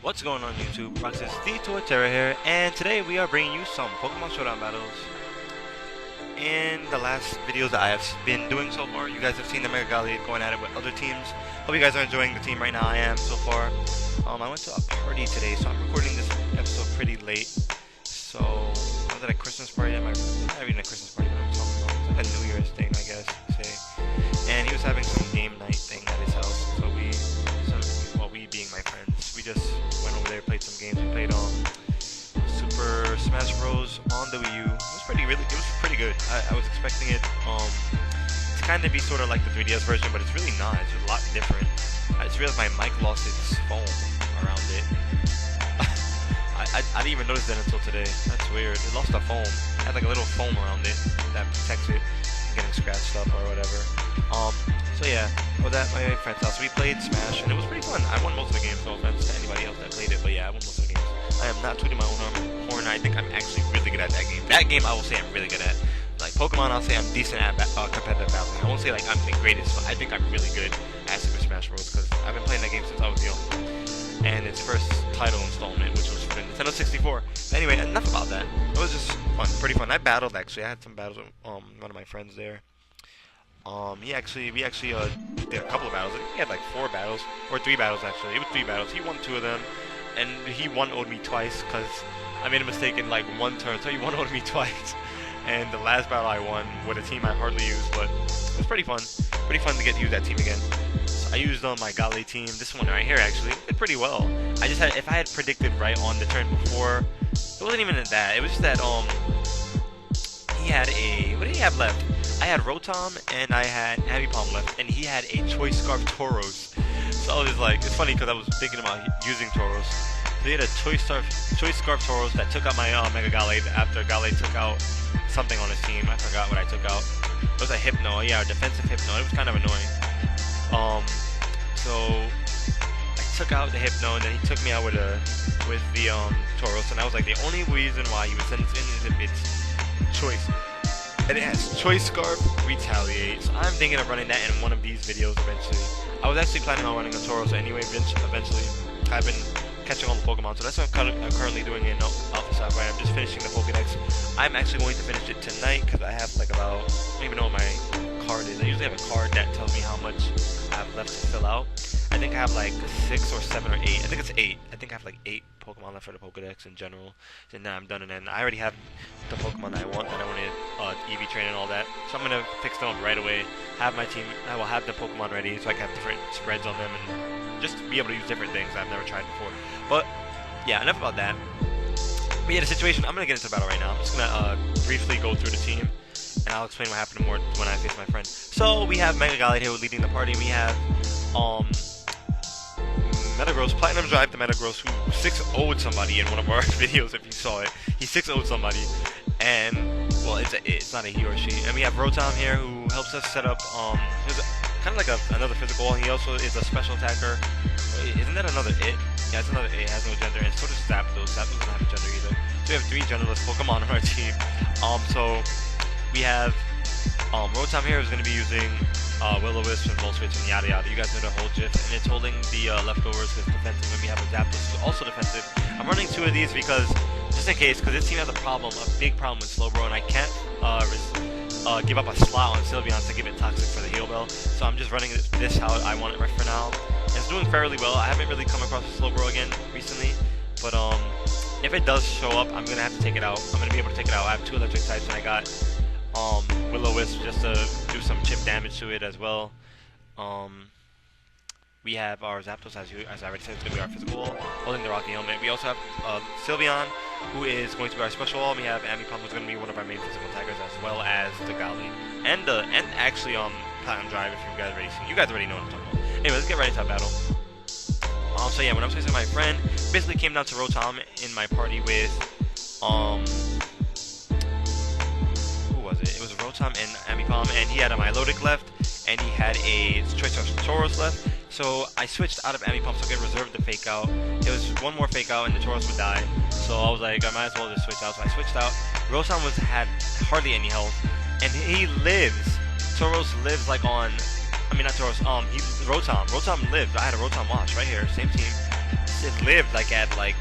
What's going on YouTube? Roxas, the Torterra here, and today we are bringing you some Pokemon Showdown battles. In the last videos that I have been doing so far, you guys have seen the Mega Galley going at it with other teams. Hope you guys are enjoying the team right now. I am so far. I went to a party today, so I'm recording this episode pretty late. So I was at a Christmas party at my, not even a Christmas party, but I'm talking about like a New Year's thing, I guess you say. And he was having some game night thing at his house. So we being my friends, we just went over there, played some games. We played Super Smash Bros on the Wii U. It was pretty good. I was expecting it to kind of be sort of like the 3DS version, but it's really not. It's a lot different. I just realized my mic lost its foam around it. I didn't even notice that until today. That's weird. It lost the foam. It had like a little foam around it that protects it from getting scratched up or whatever. So yeah, I was at my friend's house. We played Smash, and it was pretty fun. I won most of the games, no offense to anybody else that played it, but yeah, I won most of the games. I am not tooting my own horn. I think I'm actually really good at that game. That game I will say I'm really good at. Like Pokemon, I'll say I'm decent at competitive battling. I won't say like I'm the greatest, but I think I'm really good at Super Smash Bros. Because I've been playing that game since I was young. And its first title installment, which was for the Nintendo 64. But anyway, enough about that. It was just fun, pretty fun. I battled actually. I had some battles with one of my friends there. We actually did a couple of battles. I think we had like 4 battles, or 3 battles actually. It was 3 battles. He won 2 of them, and he one-0'd me twice because I made a mistake in like 1 turn. So he one-0'd me twice. And the last battle I won with a team I hardly used, but it was pretty fun. Pretty fun to get to use that team again. So I used my Galley team. This one right here actually did pretty well. I just had, if I had predicted right on the turn before, it wasn't even that. It was just that he had a, what did he have left? I had Rotom and I had Ambipom left, and he had a Choice Scarf Tauros. So I was like, it's funny because I was thinking about using Tauros. So he had a Choice Scarf Tauros that took out my Mega Galley after Galley took out something on his team. I forgot what I took out. It was a Hypno, yeah, a defensive Hypno. It was kind of annoying. So I took out the Hypno, and then he took me out with the Tauros, and I was like, the only reason why he would send this in is if it's Choice. And it has Choice Scarf Retaliate. So I'm thinking of running that in one of these videos eventually. I was actually planning on running a Tauros anyway eventually. I've been catching all the Pokemon, so that's what I'm currently doing in Alpha Side, right? I'm just finishing the Pokedex. I'm actually going to finish it tonight because I have like about, I don't even know what my card is. I usually have a card that tells me how much I have left to fill out. I think I have like 6 or 7 or 8. I think it's 8. I think I have like 8 Pokemon left for the Pokedex in general. And then I'm done, and then I already have the Pokemon that I want, that I wanted EV train and all that. So I'm gonna fix them up right away. Have my team. I will have the Pokemon ready so I can have different spreads on them and just be able to use different things I've never tried before. But yeah, enough about that. But yeah, the situation. I'm gonna get into the battle right now. I'm just gonna briefly go through the team, and I'll explain what happened more when I face my friend. So we have Mega Galley here leading the party. We have Metagross, Platinum Drive to Metagross, who 6-0'd somebody in one of our videos, if you saw it. He 6-0'd somebody, and, well, it's not a he or she. And we have Rotom here, who helps us set up, he's kind of like another physical. He also is a special attacker. Wait, isn't that another it? Yeah, it's another it, has no gender, and so does Zapdos. Zapdos doesn't have a gender either. So we have 3 genderless Pokemon on our team. So we have, Rotom here is going to be using Will-O-Wisp and Volt-Switch and yada yada. You guys know the whole gif, and it's holding the leftovers because defensive, and we have a Zapdos who's also defensive. I'm running 2 of these because, just in case, because this team has a big problem with Slowbro, and I can't give up a slot on Sylveon to give it Toxic for the Heal Bell. So I'm just running this how I want it right for now. And it's doing fairly well. I haven't really come across a Slowbro again recently, but if it does show up, I'm going to have to take it out. I'm going to be able to take it out. I have 2 electric types, and I got Will-O-Wisp just to do some chip damage to it as well. We have our Zapdos, as I already said, it's going to be our physical wall, holding the Rocky Helmet. We also have Sylveon, who is going to be our special wall. We have Ambipom, who's going to be one of our main physical attackers, as well as the Galley. And actually Platinum Drive, if you guys already see. You guys already know what I'm talking about. Anyway, let's get right into that battle. So yeah, when I was facing my friend, basically came down to Rotom in my party with, it was Rotom and Ambipom, and he had a Milotic left, and he had a Choice Tauros left. So I switched out of Ambipom so I could reserve the Fake Out. It was one more Fake Out and the Tauros would die. So I was like, I might as well just switch out. So I switched out. Rotom had hardly any health, and he lives. Tauros lives like on, I mean not Tauros, Rotom. Rotom lived. I had a Rotom watch right here, same team. it lived like at like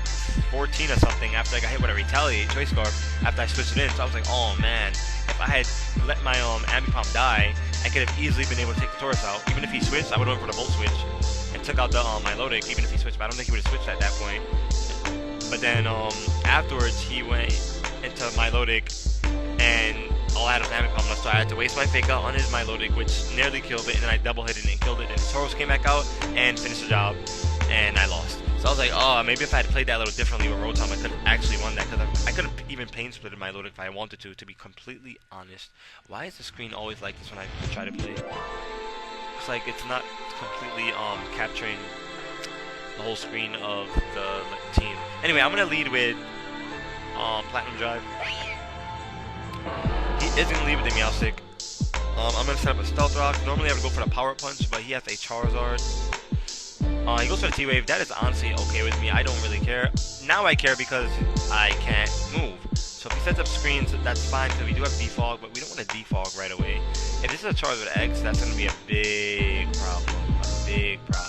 14 or something after I got hit with a retaliate choice scarf after I switched it in. So I was like, oh man, if I had let my Ambipom die, I could have easily been able to take the Taurus out. Even if he switched, I would have went for the Volt Switch and took out the Milotic. Even if he switched, but I don't think he would have switched at that point. But then afterwards, he went into Milotic, and all I had was Ambipom left, so I had to waste my fake out on his Milotic, which nearly killed it, and then I double hit it and killed it. And Taurus came back out and finished the job, and I lost. So I was like, oh, maybe if I had played that a little differently with Rotom, I could have actually won that, because I could have even pain splitted my Milotic if I wanted to be completely honest. Why is the screen always like this when I try to play? It's like it's not completely capturing the whole screen of the team. Anyway, I'm going to lead with Platinum Drive. He is going to lead with the Meowstic. I'm going to set up a Stealth Rock. Normally I would go for the Power Punch, but he has a Charizard. He goes for the T-Wave. That is honestly okay with me. I don't really care. Now I care because I can't move. So if he sets up screens, that's fine, because we do have Defog, but we don't want to Defog right away. If this is a Charizard X, that's going to be a big problem. A big problem.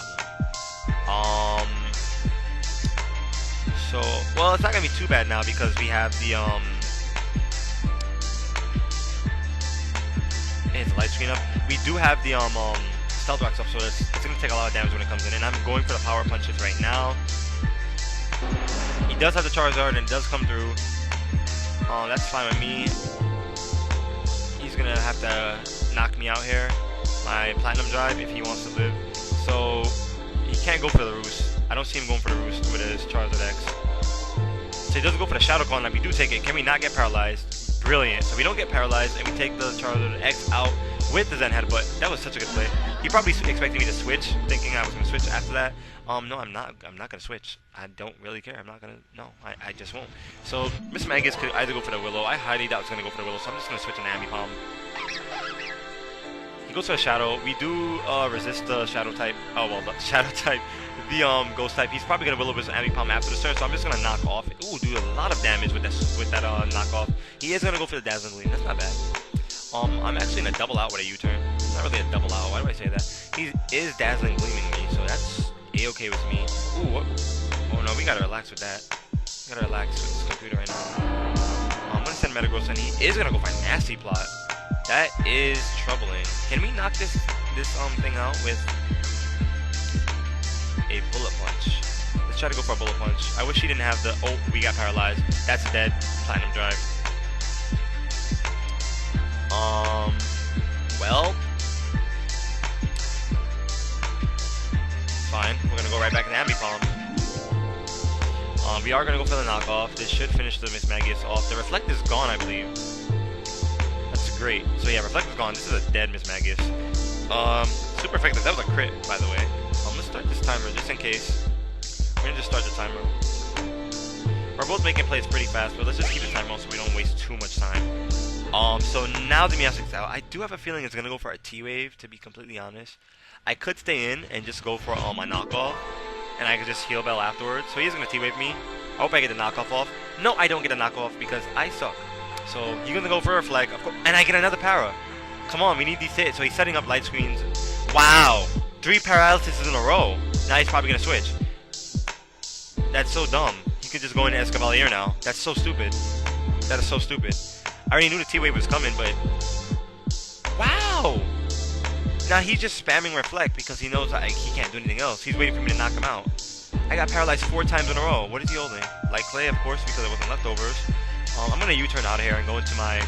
So, well, it's not going to be too bad now because we have the, it's a light screen up. We do have the, Stealth Rocks up, so it's going to take a lot of damage when it comes in. And I'm going for the Power Punches right now. He does have the Charizard and it does come through. That's fine with me. He's going to have to knock me out here. My Platinum Drive if he wants to live. So, he can't go for the Roost. I don't see him going for the Roost with his Charizard X. So he doesn't go for the Shadow Clone. Like, we do take it. Can we not get paralyzed? Brilliant. So we don't get paralyzed, and we take the Charizard X out with the Zen Headbutt. That was such a good play. He probably expected me to switch, thinking I was going to switch after that. No, I'm not. I'm not going to switch. I don't really care. I'm not going to. No, I just won't. So Mr. Magus could either go for the Willow. I highly doubt he's going to go for the Willow, so I'm just going to switch an Ambipom. He goes for a Shadow. We do resist the Shadow type. Oh, well, the Shadow type. The Ghost type. He's probably going to Willow Wisp Ambipom after the turn, so I'm just going to knock off. Ooh, do a lot of damage with that knockoff. He is going to go for the Dazzling Gleam. That's not bad. I'm actually going to double out with a U-turn. It's not really a double out. Why do I say that? He is Dazzling Gleaming me, so that's A-okay with me. Ooh, what? Oh no, we got to relax with that. We got to relax with this computer right now. I'm going to send Metagross, and he is going to go for a Nasty Plot. That is troubling. Can we knock this thing out with a Bullet Punch? Let's try to go for a Bullet Punch. I wish he didn't have the... Oh, we got paralyzed. That's dead. Platinum Drive. Well... Fine. We're going to go right back in the Ambipom. We are going to go for the knockoff. This should finish the Miss Magius off. The Reflect is gone, I believe. That's great. So yeah, Reflect is gone. This is a dead Miss Magius. Super effective. That was a crit, by the way. Let's start this timer just in case. We're going to just start the timer. We're both making plays pretty fast, but let's just keep the timer on so we don't waste too much time. So now the Meowstic's out. I do have a feeling it's going to go for a T-Wave, to be completely honest. I could stay in and just go for my knockoff, and I could just heal Bell afterwards. So he's going to T-Wave me. I hope I get the knockoff off. No, I don't get a knockoff because I suck. So he's going to go for a Reflect, of course, and I get another Para. Come on, we need these hits. So he's setting up light screens. Wow! 3 paralysis in a row. Now he's probably going to switch. That's so dumb. He could just go into Escavalier now. That's so stupid. That is so stupid. I already knew the T-Wave was coming, but... Wow! Now he's just spamming Reflect because he knows he can't do anything else. He's waiting for me to knock him out. I got paralyzed 4 times in a row. What is he holding? Light Clay, of course, because it wasn't leftovers. I'm going to U-turn out of here and go into my...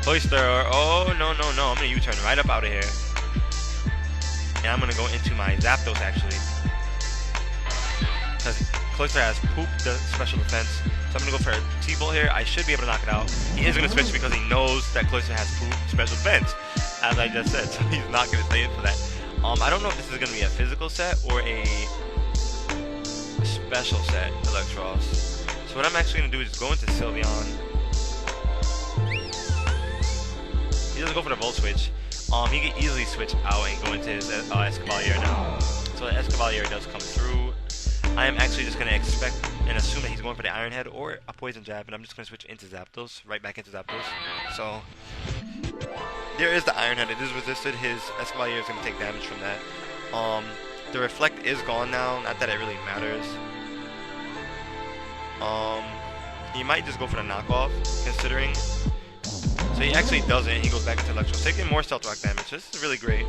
Cloyster. Oh, no. I'm going to U-turn right up out of here. And I'm going to go into my Zapdos, actually. Because Cloyster has pooped the special defense. So I'm going to go for a T-Bolt here. I should be able to knock it out. He is going to switch because he knows that Cloyster has pooped special defense, as I just said. So he's not going to stay in for that. I don't know if this is going to be a physical set or a special set, Electros. So what I'm actually going to do is go into Sylveon. He doesn't go for the Volt Switch. He can easily switch out and go into his Escavalier now. So the Escavalier does come through. I am actually just going to expect and assume that he's going for the Iron Head or a Poison Jab, and I'm just going to switch into Zapdos, right back into Zapdos. So there is the Iron Head. It is resisted. His Escavalier is going to take damage from that. The reflect is gone now. Not that it really matters. He might just go for the knockoff, considering. So he actually doesn't. He goes back into Electro, taking more stealth rock damage. So this is really great.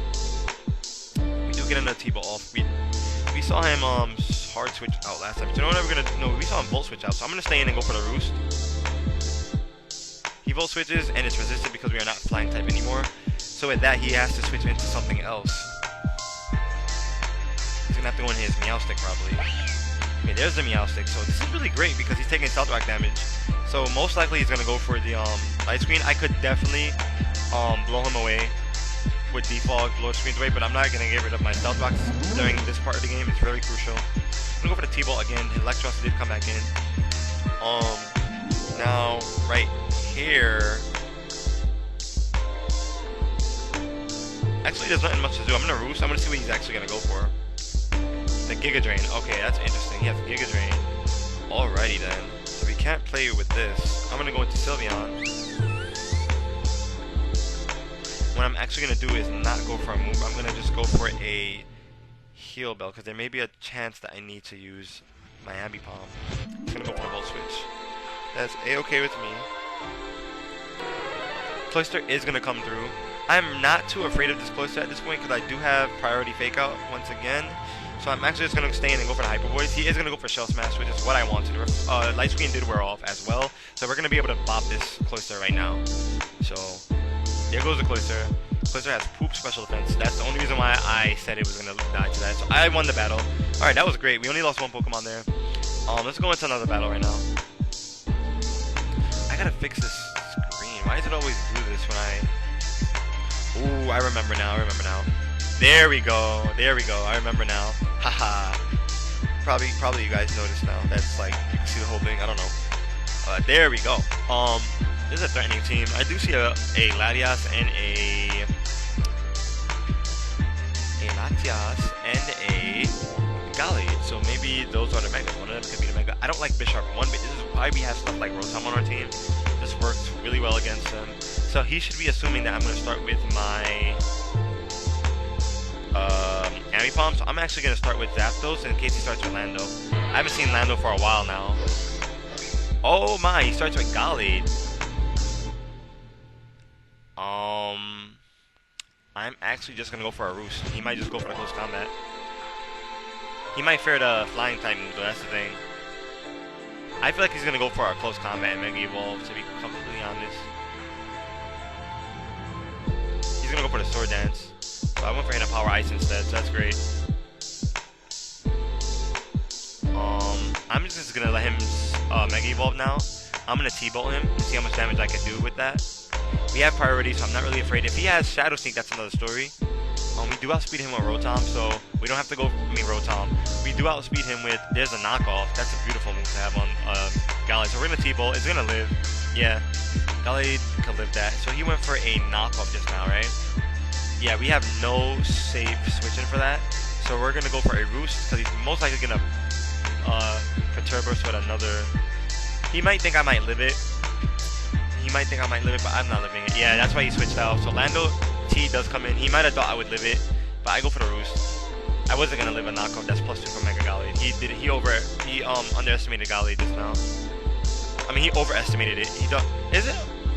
We do get another T-ball off. We saw him hard switch out last time. So we're never gonna. No, we saw him volt switch out. So I'm gonna stay in and go for the roost. He volt switches and it's resisted because we are not flying type anymore. So with that, he has to switch into something else. He's gonna have to go into his Meowstic probably. Okay, there's the Meowstic. So this is really great because he's taking stealth rock damage. So most likely he's gonna go for the light screen. I could definitely blow him away with default blow screens away, but I'm not gonna get rid of my stealth rocks during this part of the game. It's very crucial. I'm gonna go for the T-ball again. Electros did come back in. Now right here. Actually, there's nothing much to do. I'm gonna roost. I'm gonna see what he's actually gonna go for. The Giga Drain. Okay, that's interesting. He has Giga Drain. Alrighty then. So we can't play with this. I'm gonna go into Sylveon. What I'm actually gonna do is not go for a move. I'm gonna just go for a heal bell because there may be a chance that I need to use my Ambipom. I'm gonna go for the Volt Switch. That's a-okay with me. Cloyster is gonna come through. I'm not too afraid of this Cloyster at this point because I do have priority fake out once again. So I'm actually just gonna stay in and go for the Hyper Voice. He is gonna go for Shell Smash, which is what I wanted. Light Screen did wear off as well, so we're gonna be able to bop this Cloyster right now. So there goes the Cloyster. Cloyster has poop special defense. That's the only reason why I said it was gonna die to that. So I won the battle. All right, that was great. We only lost one Pokemon there. Let's go into another battle right now. I gotta fix this screen. Why does it always do this when I? Ooh, I remember now. There we go. I remember now. Haha. Probably you guys noticed now. That's like you can see the whole thing. I don't know. There we go. This is a threatening team. I do see a Latias and a Latias and a Gallade. So maybe those are the Megas. One of them could be the Mega. I don't like Bisharp 1, but this is why we have stuff like Rotom on our team. This works really well against him. So he should be assuming that I'm going to start with my Ambipom. So I'm actually going to start with Zapdos in case he starts with Lando. I haven't seen Lando for a while now. Oh my, he starts with Gallade. I'm actually just going to go for a Roost. He might just go for the close combat. He might fear the flying type move though, that's the thing. I feel like he's going to go for a close combat and Mega Evolve, to be completely honest. He's going to go for the Sword Dance. So I went for Hidden Power Ice instead, so that's great. I'm just going to let him Mega Evolve now. I'm going to T-Bolt him and see how much damage I can do with that. We have priority, so I'm not really afraid. If he has Shadow Sneak, that's another story. We do outspeed him with Rotom, so we don't have to go, Rotom. We do outspeed him with, there's a knockoff. That's a beautiful move to have on Gallade. So we're going to T-Bolt. It's going to live. Yeah, Gallade can live that. So he went for a knockoff just now, right? Yeah, we have no safe switching for that. So we're going to go for a Roost, because he's most likely going to Perturb Burst with another. He might think I might live it. But I'm not living it. Yeah, that's why he switched out. So Lando T does come in. He might have thought I would live it, but I go for the Roost. I wasn't gonna live a knockoff. That's +2 for Mega Gallade. He underestimated Gallade just now. I mean, he overestimated it. Is it?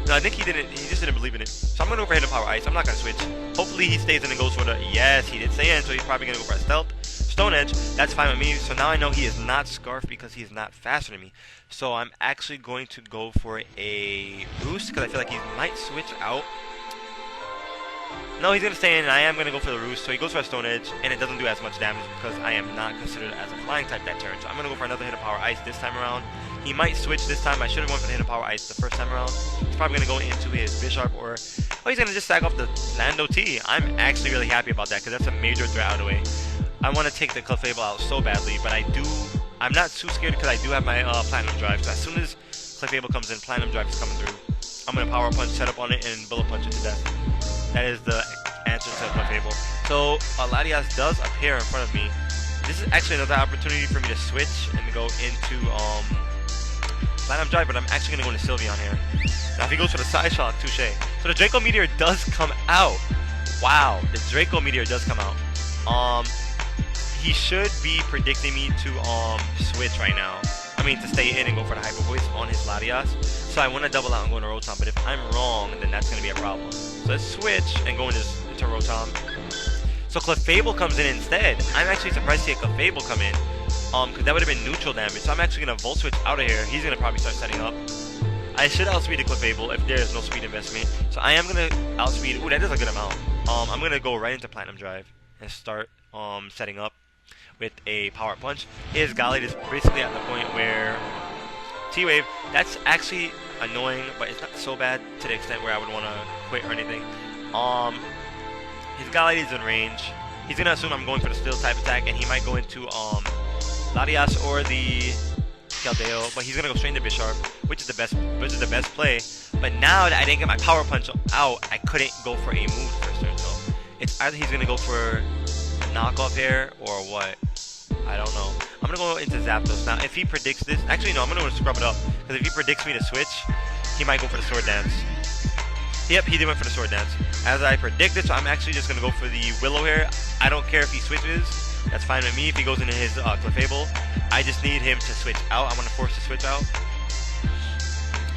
No, I think he didn't. He just didn't believe in it. So I'm gonna go for Hidden Power Ice. I'm not gonna switch. Hopefully he stays in and goes for the. Yes, he did stay in. So he's probably gonna go for a Stealth. Stone Edge, that's fine with me. So now I know he is not Scarf because he is not faster than me. So I'm actually going to go for a Roost because I feel like he might switch out. No, he's going to stay in and I am going to go for the Roost. So he goes for a Stone Edge and it doesn't do as much damage because I am not considered as a flying type that turn. So I'm going to go for another Hidden Power Ice this time around. He might switch this time. I should have went for the Hidden Power Ice the first time around. He's probably going to go into his Bisharp or... Oh, he's going to just sack off the Lando T. I'm actually really happy about that because that's a major threat out of the way. I want to take the Clefable out so badly, but I'm not too scared because I do have my Platinum Drive. So as soon as Clefable comes in, Platinum Drive is coming through. I'm going to Power Punch, set up on it, and Bullet Punch it to death. That is the answer to Clefable. So Latias does appear in front of me. This is actually another opportunity for me to switch and go into Platinum Drive, but I'm actually going to go into Sylveon here. Now if he goes for the Side Shock, touche. So the Draco Meteor does come out. Wow, the Draco Meteor does come out. he should be predicting me to switch right now. I mean, to stay in and go for the hyper voice on his Latias. So I want to double out and go into Rotom, but if I'm wrong, then that's going to be a problem. So let's switch and go into Rotom. So Clefable comes in instead. I'm actually surprised to see a Clefable come in, because that would have been neutral damage. So I'm actually going to Volt Switch out of here. He's going to probably start setting up. I should outspeed the Clefable if there is no speed investment. So I am going to outspeed. Ooh, that is a good amount. I'm going to go right into Platinum Drive and start setting up with a Power Punch. His Gallade is basically at the point where T-Wave, that's actually annoying, but it's not so bad to the extent where I would want to quit or anything. His Gallade is in range. He's going to assume I'm going for the Steel type attack, and he might go into Latias or the Keldeo, but he's going to go straight into Bisharp, which is the best play. But now that I didn't get my Power Punch out, I couldn't go for a move first turn. So it's either he's going to go for a knockoff here or what. I don't know. I'm going to go into Zapdos. Now, if he predicts this... Actually, no, I'm going to scrub it up. Because if he predicts me to switch, he might go for the Sword Dance. Yep, he did went for the Sword Dance. As I predicted, so I'm actually just going to go for the Willow here. I don't care if he switches. That's fine with me. If he goes into his Clefable, I just need him to switch out. I'm going to force the switch out.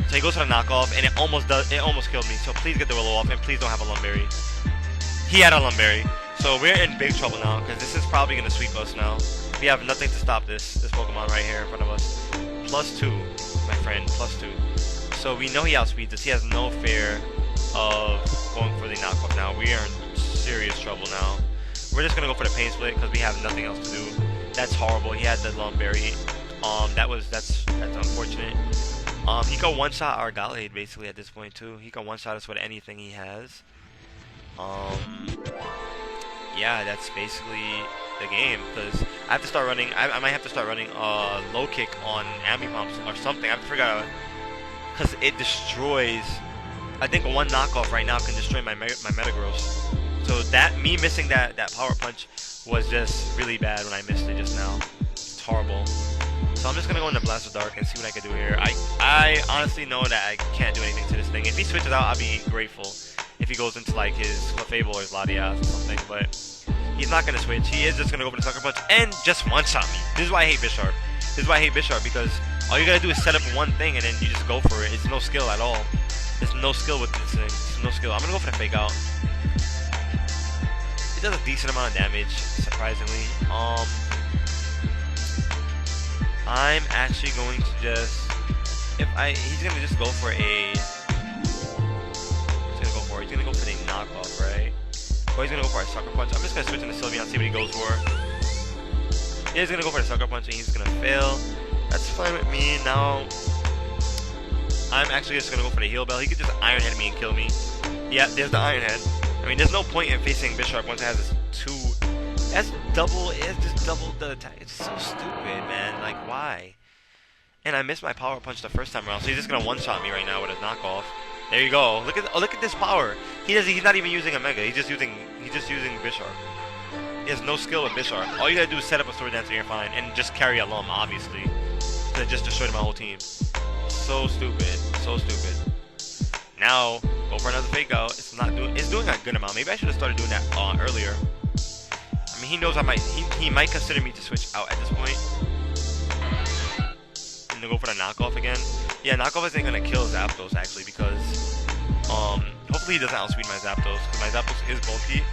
So he goes for the knockoff, and it almost killed me. So please get the Willow off, and please don't have a Lumberry. He had a Lumberry. So we're in big trouble now, because this is probably going to sweep us now. We have nothing to stop this Pokemon right here in front of us. +2, my friend, +2. So we know he outspeeds us. He has no fear of going for the knockoff now. We are in serious trouble now. We're just going to go for the Pain Split because we have nothing else to do. That's horrible. He had the Lumberry. That's unfortunate. He can one-shot our Gallade basically at this point too. He can one-shot us with anything he has. Yeah, that's basically the game, because I have to start running. I might have to start running low kick on Ambipomps or something. I have to figure out, because it destroys. I think one knockoff right now can destroy my Metagross. So that me missing that Power Punch was just really bad when I missed it just now. It's horrible. So I'm just gonna go into Blast of Dark and see what I can do here. I honestly know that I can't do anything to this thing. If he switches out, I'll be grateful. If he goes into like his Clefable or his Latias or something, but he's not gonna switch. He is just gonna go for the Sucker Punch and just one-shot me. This is why I hate Bisharp. This is why I hate Bisharp, because all you gotta do is set up one thing and then you just go for it. It's no skill at all. There's no skill with this thing. There's no skill. I'm gonna go for the Fake Out. It does a decent amount of damage, surprisingly. I'm actually going to just, he's gonna just go for a. He's gonna go for the knockoff, right? Or he's gonna go for a Sucker Punch. I'm just gonna switch into Sylveon and see what he goes for. Yeah, he's gonna go for the Sucker Punch and he's gonna fail. That's fine with me. Now, I'm actually just gonna go for the Heal Bell. He could just Iron Head me and kill me. Yeah, there's the Iron Head. I mean, there's no point in facing Bisharp once it has this 2. It's just double the attack. It's so stupid, man. Like, why? And I missed my Power Punch the first time around, so he's just gonna one-shot me right now with his knockoff. There you go. Look at this power. He's not even using a Mega. He's just using Bisharp. He has no skill with Bisharp. All you gotta do is set up a Sword Dance and you're fine, and just carry a Lum, obviously. So it just destroyed my whole team. So stupid. So stupid. Now go for another Fake Out. It's doing a good amount. Maybe I should have started doing that earlier. I mean, he knows he might consider me to switch out at this point. And to go for the knockoff again. Yeah, knockoff isn't gonna kill Zapdos actually, because hopefully he doesn't outspeed my Zapdos, because my Zapdos is bulky.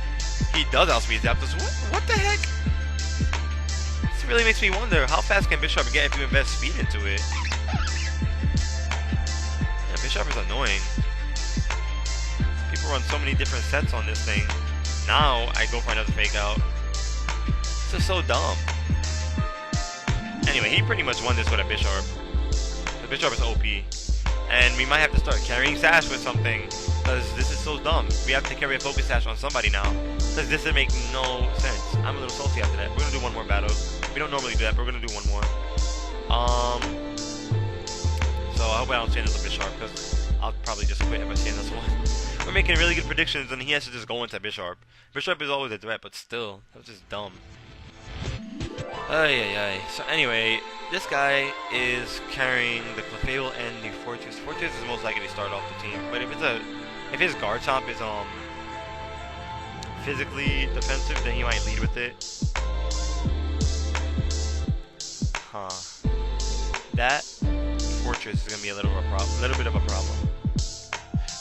He does outspeed Zapdos. What the heck? This really makes me wonder, how fast can Bisharp get if you invest speed into it? Yeah, Bisharp is annoying. People run so many different sets on this thing. Now I go for another Fake Out. This is so dumb. Anyway, he pretty much won this with a Bisharp. The Bisharp is OP. And we might have to start carrying Sash with something, because this is so dumb. We have to carry a Focus Sash on somebody now, because this would make no sense. I'm a little salty after that. We're going to do one more battle. We don't normally do that, but we're going to do one more. So I hope I don't see another Bisharp, because I'll probably just quit if I see another one. We're making really good predictions, and he has to just go into Bisharp. Bisharp is always a threat, but still, that was just dumb. So anyway, this guy is carrying the Clefable and the Fortress. Fortress is most likely to start off the team, but if his Garchomp is physically defensive, then he might lead with it. Huh. That fortress is gonna be a little bit of a problem.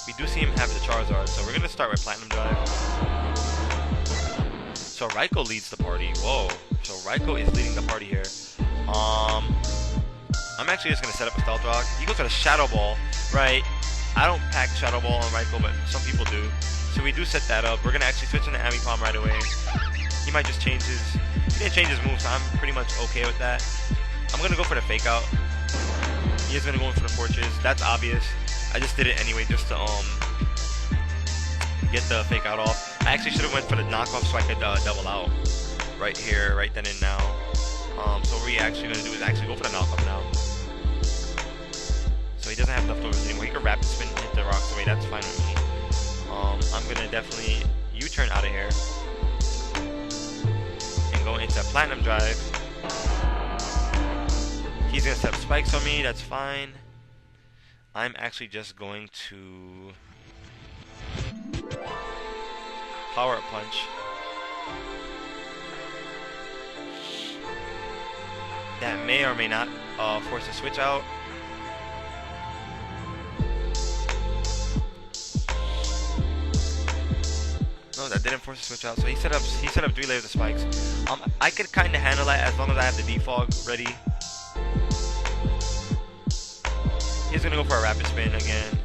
We do see him have the Charizard, so we're gonna start with Platinum Drive. So Raikou leads the party. Whoa. So Raikou is leading the party here. I'm actually just gonna set up a Stealth Rock. He goes for the Shadow Ball, right? I don't pack Shadow Ball on Raikou, but some people do. So we do set that up. We're gonna actually switch into Ambipom right away. He might just change his. He didn't change his moves, so I'm pretty much okay with that. I'm gonna go for the Fake Out. He is gonna go in for the Fortress. That's obvious. I just did it anyway, just to get the Fake Out off. I actually should have went for the knockoff so I could double out right here, right then and now. So what we're actually gonna do is actually go for the knockoff now. So he doesn't have leftovers anymore. He can rapid spin and hit the rocks away. That's fine with me. I'm gonna definitely U-turn out of here and go into Platinum Drive. He's gonna set up spikes on me. That's fine. I'm actually just going to Power Up Punch. That may or may not force a switch out. No, that didn't force a switch out. So he set up 3 layers of spikes. I could kind of handle that as long as I have the defog ready. He's gonna go for a rapid spin again.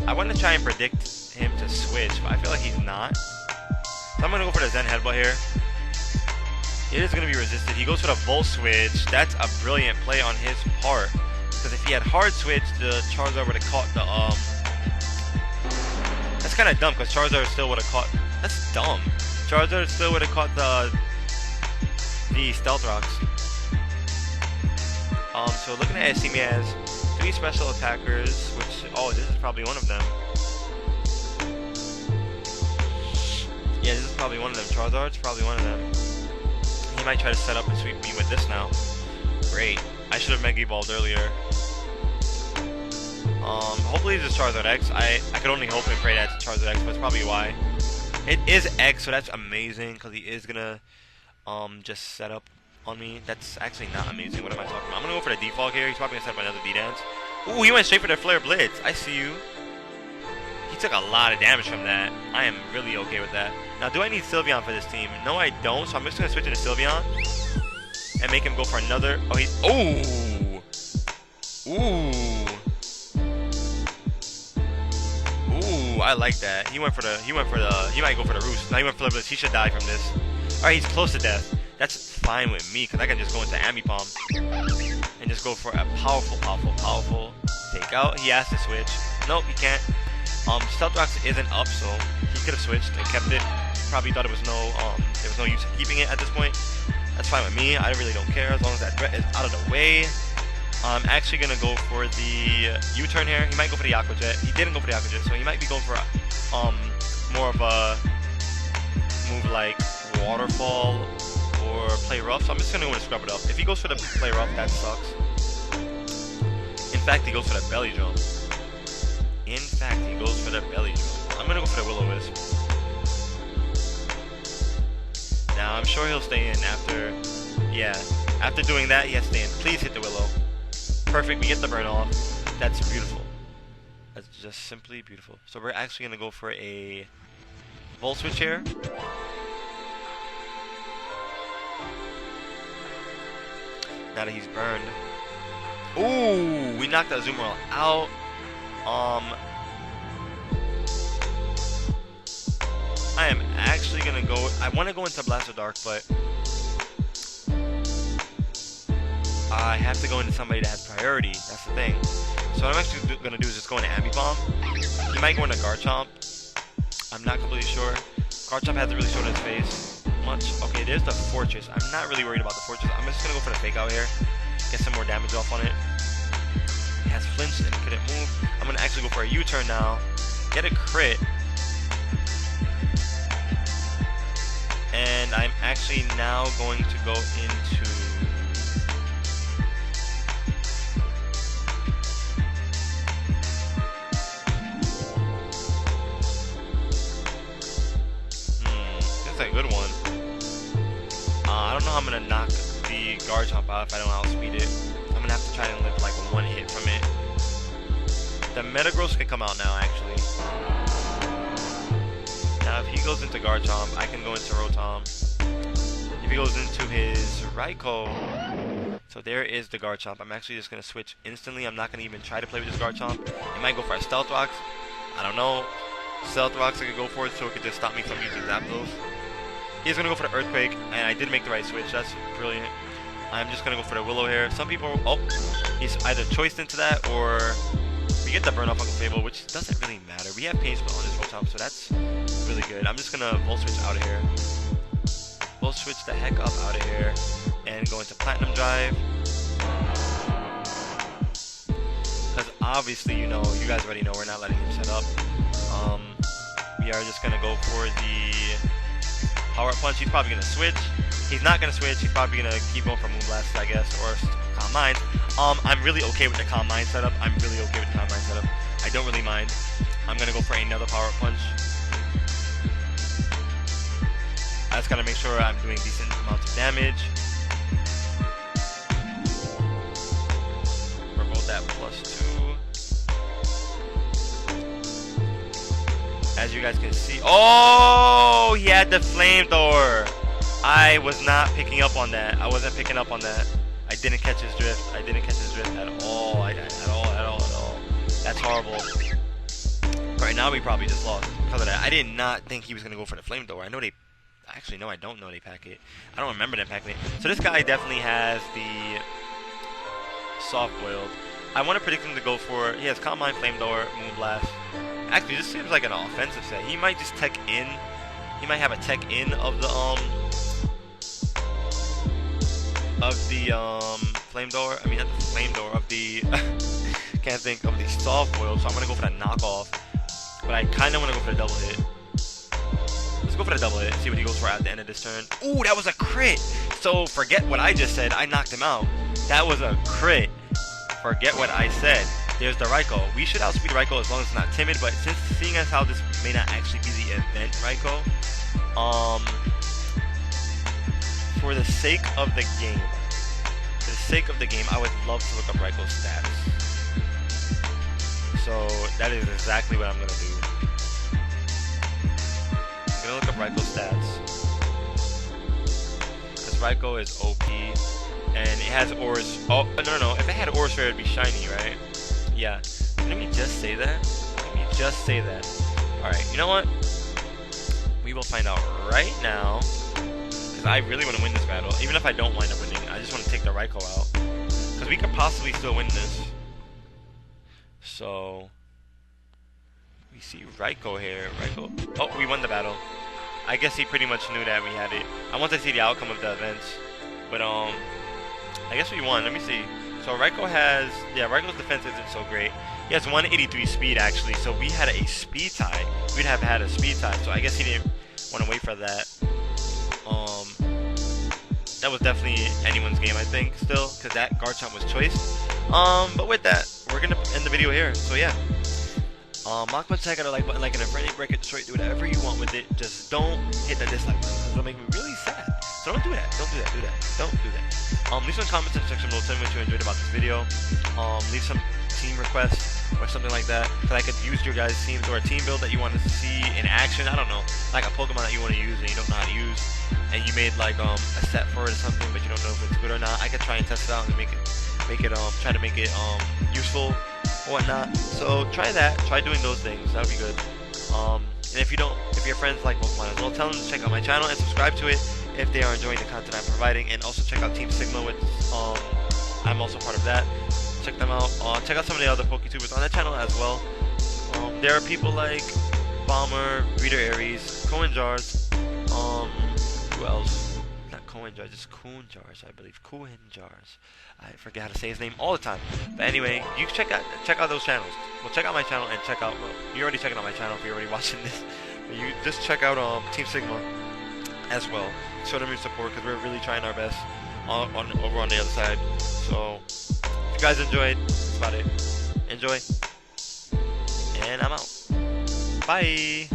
I want to try and predict him to switch, but I feel like he's not. So I'm gonna go for the Zen Headbutt here. It is gonna be resisted. He goes for the Volt Switch. That's a brilliant play on his part. Because if he had Hard Switch, the Charizard would have caught the That's kind of dumb because Charizard still would have caught. That's dumb. Charizard still would have caught the Stealth Rocks. So looking at it, see me has 3 special attackers, which this is probably one of them. Yeah, this is probably one of them. Charizard's probably one of them. He might try to set up and sweep me with this now. Great. I should have Mega Evolved earlier. Hopefully it's Charizard X. I could only hope and pray that it's Charizard X, but it's probably why. It is X, so that's amazing because he is gonna just set up on me. That's actually not amazing. What am I talking about? I'm gonna go for the defog here. He's probably gonna set up another D-Dance. Ooh, he went straight for the Flare Blitz. I see you. He took a lot of damage from that. I am really okay with that. Now, do I need Sylveon for this team? No, I don't. So I'm just gonna switch into Sylveon and make him go for another. Ooh, I like that. He might go for the Roost. No, he went for the Blitz. He should die from this. Alright, he's close to death. That's fine with me, because I can just go into Ambipom and just go for a powerful Fake Out. He has to switch. Nope, he can't. Stealth Rocks isn't up, so he could have switched and kept it. Probably thought there was no use in keeping it at this point. That's fine with me. I really don't care as long as that threat is out of the way. I'm actually gonna go for the U-turn here. He might go for the Aqua Jet. He didn't go for the Aqua Jet, so he might be going for more of a move like Waterfall or Play Rough. So I'm just gonna go to Scrub It Up. If he goes for the Play Rough, that sucks. In fact, he goes for the Belly Drum. I'm gonna go for the Will-O-Wisp. Now I'm sure he'll stay in after. Yeah, after doing that, he has to stay in. Please hit the Willow. Perfect. We get the burn off. That's beautiful. That's just simply beautiful. So we're actually gonna go for a Volt Switch here. Now that he's burned. Ooh, we knocked that Azumarill out. I am actually gonna go. I want to go into Blaster Dark, but I have to go into somebody that has priority. That's the thing. So what I'm actually gonna do is just go into Ambipom. He might go into Garchomp. I'm not completely sure. Garchomp hasn't really shown his face much. Okay, there's the Fortress. I'm not really worried about the Fortress. I'm just gonna go for the Fake Out here. Get some more damage off on it. It has flinched and couldn't move. I'm gonna actually go for a U-turn now. Get a crit. And I'm actually now going to go into this is a good one. I don't know how I'm gonna knock the guard jump out if I don't outspeed it. I'm gonna have to try and live like one hit from it. The Metagross can come out now, actually. Now, if he goes into Garchomp, I can go into Rotom. If he goes into his Raikou, so there is the Garchomp. I'm actually just gonna switch instantly. I'm not gonna even try to play with this Garchomp. It might go for a Stealth Rocks. I don't know. Stealth Rocks I could go for it, so it could just stop me from using Zapdos. He's gonna go for the Earthquake, and I did make the right switch. That's brilliant. I'm just gonna go for the Willow here. Some people, he's either choiced into that or we get the burn off Uncle Fable, which doesn't really matter. We have Pain Spell on this Rotom, so that's really good. I'm just gonna Volt Switch out of here. Volt Switch the heck up out of here and go into Platinum Drive. Because obviously, you know, you guys already know we're not letting him set up. We are just gonna go for the Power Punch. He's probably gonna switch. He's not gonna switch. He's probably gonna keep going for Moonblast, I guess, or Calm Mind. I'm really okay with the Calm Mind setup. I don't really mind. I'm gonna go for another Power Punch. I just gotta make sure I'm doing decent amounts of damage. Promote that +2. As you guys can see, oh, he had the Flamethrower. I was not picking up on that. I wasn't picking up on that. I didn't catch his drift. I didn't catch his drift at all. At all. That's horrible. Right now, we probably just lost because of that. I did not think he was gonna go for the Flamethrower. I know they. Actually, no, I don't know they pack it. I don't remember them packing it. So this guy definitely has the soft boiled. I want to predict him to go for. He has Calm Mind, Flamethrower, Moonblast. Actually, this seems like an offensive set. He might just tech in. He might have a tech in of the Flamethrower. I mean, not the Flamethrower, of the can't think of the soft boil. So I'm gonna go for that knockoff. But I kind of want to go for the double hit. Let's go for the double hit. See what he goes for at the end of this turn. Ooh, that was a crit. So forget what I just said. I knocked him out. That was a crit. Forget what I said. There's the Raikou. We should outspeed Raikou as long as it's not timid, but since seeing as how this may not actually be the event Raikou, for the sake of the game, I would love to look up Raikou's stats. So that is exactly what I'm gonna do. I'm gonna look up Raikou's stats. Because Raikou is OP. And it has Oras. Oh, no. If it had Oras Rare, it'd be shiny, right? Yeah. Let me just say that. Alright, you know what? We will find out right now. Because I really want to win this battle. Even if I don't wind up winning, I just want to take the Raikou out. Because we could possibly still win this. So, we see Raikou here. Oh, we won the battle. I guess he pretty much knew that we had it. I want to see the outcome of the events. But, I guess we won. Let me see. So Raikou has, Raikou's defense isn't so great. He has 183 speed actually, so we had a speed tie. We'd have had a speed tie, so I guess he didn't want to wait for that. That was definitely anyone's game, I think, still, because that Garchomp was choice. But with that, we're gonna end the video here. So yeah. Mock button, check out the like button, like and a friendly break it, destroy it, do whatever you want with it. Just don't hit that dislike button, because it'll make me really sad. So don't do that. Don't do that. Leave some comments in the section below. Tell me what you enjoyed about this video. Leave some team requests or something like that, so I could use your guys' teams or a team build that you want to see in action. I don't know, like a Pokemon that you want to use and you don't know how to use, and you made like a set for it or something, but you don't know if it's good or not. I could try and test it out and try to make it useful or whatnot. So try that. Try doing those things. That would be good. And if your friends like Pokemon as well, tell them to check out my channel and subscribe to it if they are enjoying the content I'm providing, and also check out Team Sigma, which I'm also part of that. Check them out. Check out some of the other PokeTubers on that channel as well. There are people like Bomber, Reader Aries, Cohen Jars, who else? Not Cohen Jars, just Coon Jars, I believe. Cohen Jars. I forget how to say his name all the time. But anyway, you can check out those channels. Well, check out my channel and check out. Well, you're already checking out my channel if you're already watching this. But you just check out Team Sigma as well. Show them your support because we're really trying our best over on the other side. So if you guys enjoyed, that's about it. Enjoy, and I'm out. Bye.